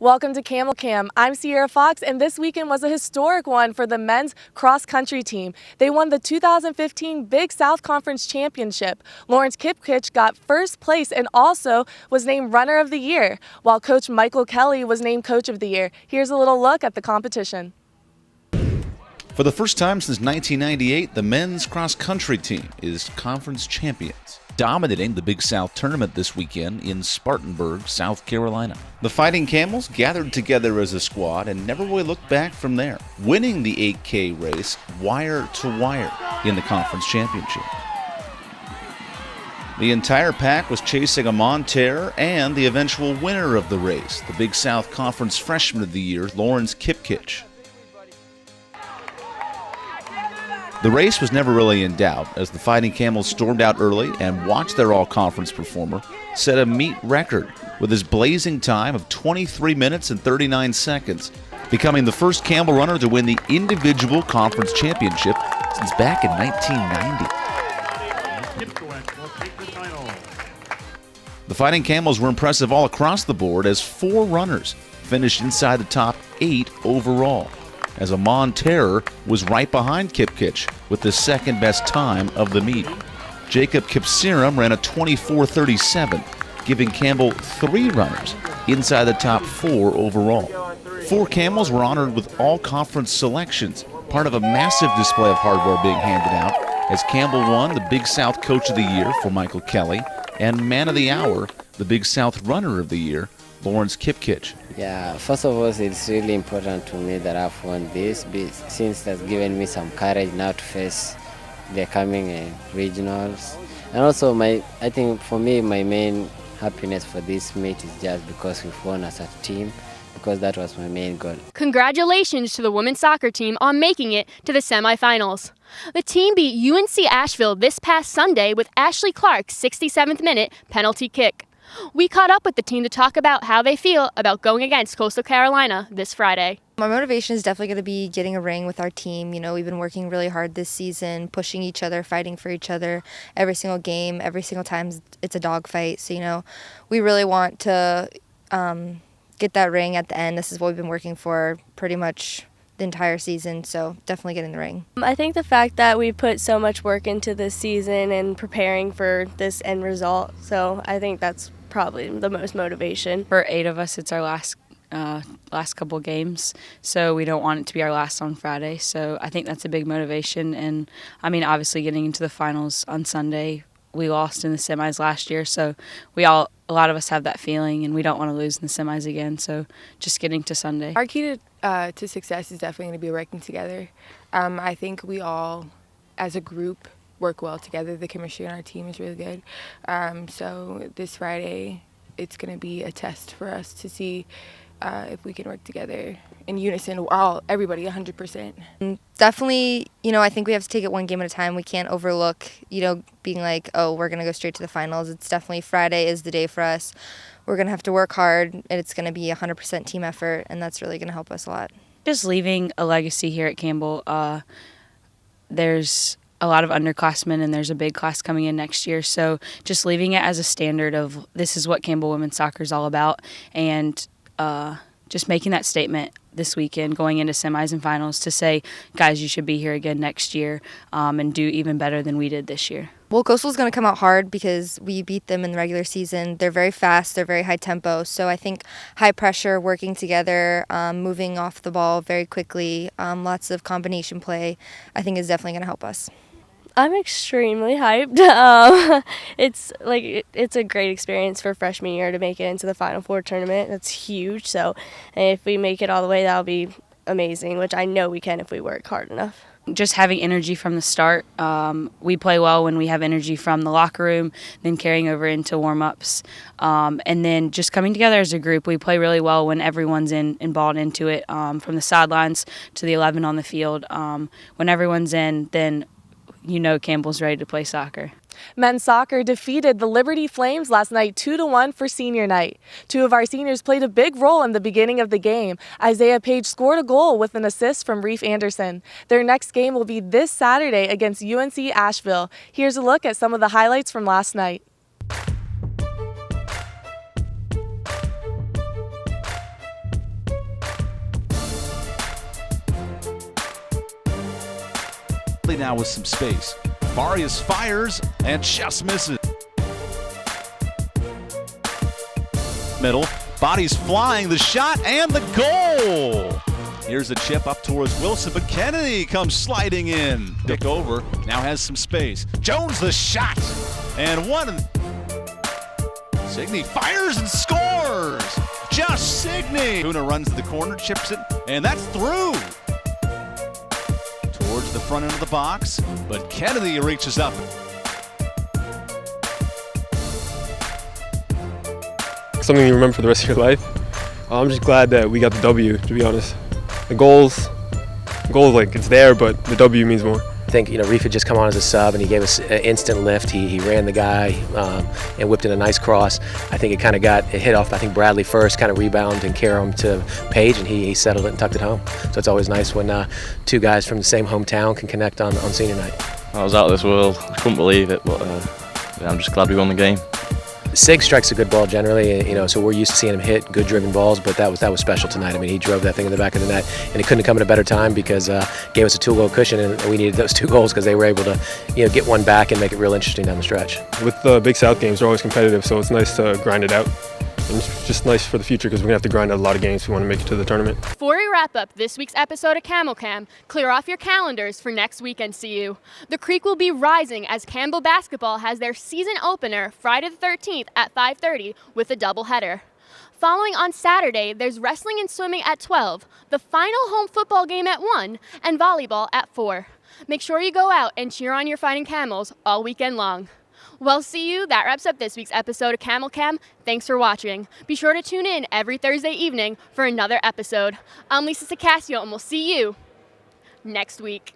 Welcome to Camel Cam. I'm Sierra Fox, and this weekend was a historic one for the men's cross-country team. They won the 2015 Big South Conference Championship. Lawrence Kipkich got first place and also was named Runner of the Year, while Coach Michael Kelly was named Coach of the Year. Here's a little look at the competition. For the first time since 1998, the men's cross-country team is conference champions, dominating the Big South tournament this weekend in Spartanburg, South Carolina. The Fighting Camels gathered together as a squad and never really looked back from there, winning the 8K race wire to wire in the conference championship. The entire pack was chasing a Monterre and the eventual winner of the race, the Big South Conference Freshman of the Year, Lawrence Kipkich. The race was never really in doubt as the Fighting Camels stormed out early and watched their all-conference performer set a meet record with his blazing time of 23 minutes and 39 seconds, becoming the first Camel runner to win the individual conference championship since back in 1990. The Fighting Camels were impressive all across the board as 4 runners finished inside the top 8 overall, as a Monterre was right behind Kipkich with the second best time of the meet. Jacob Kipsiram ran a 24:37, giving Campbell 3 runners inside the top 4 overall. 4 Camels were honored with all-conference selections, part of a massive display of hardware being handed out, as Campbell won the Big South Coach of the Year for Michael Kelly and Man of the Hour, the Big South Runner of the Year, Lawrence Kipkich. Yeah, first of all, it's really important to me that I've won this, since that's given me some courage now to face the coming regionals. And also, I think for me, my main happiness for this meet is just because we've won as a team, because that was my main goal. Congratulations to the women's soccer team on making it to the semifinals. The team beat UNC Asheville this past Sunday with Ashley Clark's 67th minute penalty kick. We caught up with the team to talk about how they feel about going against Coastal Carolina this Friday. My motivation is definitely going to be getting a ring with our team. You know, we've been working really hard this season, pushing each other, fighting for each other every single game, every single time it's a dogfight. So, you know, we really want to get that ring at the end. This is what we've been working for pretty much the entire season, so definitely getting the ring. I think the fact that we put so much work into this season and preparing for this end result, so I think that's probably the most motivation. For 8 of us, it's our last couple games, so we don't want it to be our last on Friday. So I think that's a big motivation. And I mean, obviously getting into the finals on Sunday, we lost in the semis last year, so a lot of us have that feeling, and we don't want to lose in the semis again. So just getting to Sunday. Our key to success is definitely going to be working together. I think we all, as a group, work well together. The chemistry on our team is really good. So this Friday, it's going to be a test for us to see if we can work together in unison, everybody 100%. Definitely, you know, I think we have to take it one game at a time. We can't overlook, you know, being like, oh, we're going to go straight to the finals. It's definitely Friday is the day for us. We're going to have to work hard, and it's going to be a 100% team effort, and that's really going to help us a lot. Just leaving a legacy here at Campbell. There's a lot of underclassmen, and there's a big class coming in next year. So just leaving it as a standard of this is what Campbell women's soccer is all about, and just making that statement this weekend, going into semis and finals, to say, guys, you should be here again next year and do even better than we did this year. Well, Coastal's going to come out hard because we beat them in the regular season. They're very fast. They're very high tempo. So I think high pressure, working together, moving off the ball very quickly, lots of combination play, I think is definitely going to help us. I'm extremely hyped. It's a great experience for freshman year to make it into the Final Four tournament. That's huge. So if we make it all the way, that'll be amazing, which I know we can if we work hard enough. Just having energy from the start. We play well when we have energy from the locker room, then carrying over into warm-ups. And then just coming together as a group. We play really well when everyone's in and balled into it, from the sidelines to the 11 on the field. When everyone's in, then you know Campbell's ready to play soccer. Men's soccer defeated the Liberty Flames last night 2-1 for senior night. 2 of our seniors played a big role in the beginning of the game. Isaiah Page scored a goal with an assist from Reef Anderson. Their next game will be this Saturday against UNC Asheville. Here's a look at some of the highlights from last night. Kennedy now with some space. Barrios fires and just misses. Middle, bodies flying, the shot and the goal. Here's the chip up towards Wilson, but Kennedy comes sliding in. Dick over, now has some space. Jones the shot, and one. Signey fires and scores. Just Signey. Kuna runs to the corner, chips it, and that's through. Towards the front end of the box, but Kennedy reaches up. Something you remember for the rest of your life. I'm just glad that we got the W, to be honest. The goals, like it's there, but the W means more. I think, Reef had just come on as a sub and he gave us an instant lift. He ran the guy and whipped in a nice cross. I think it hit off, I think Bradley first, kind of rebound and carry him to Page, and he settled it and tucked it home. So it's always nice when two guys from the same hometown can connect on senior night. I was out of this world. I couldn't believe it, but I'm just glad we won the game. Sig strikes a good ball generally, so we're used to seeing him hit good driven balls, but that was special tonight. I mean, he drove that thing in the back of the net, and it couldn't have come at a better time because gave us a 2-goal cushion, and we needed those 2 goals because they were able to, get one back and make it real interesting down the stretch. With the Big South games, they're always competitive, so it's nice to grind it out. And it's just nice for the future because we're going to have to grind out a lot of games if we want to make it to the tournament. Before we wrap up this week's episode of Camel Cam, clear off your calendars for next weekend CU. The creek will be rising as Campbell basketball has their season opener Friday the 13th at 5:30 with a doubleheader. Following on Saturday, there's wrestling and swimming at 12, the final home football game at 1, and volleyball at 4. Make sure you go out and cheer on your Fighting Camels all weekend long. Well, CU, that wraps up this week's episode of Camel Cam. Thanks for watching. Be sure to tune in every Thursday evening for another episode. I'm Lisa Sicasio, and we'll see you next week.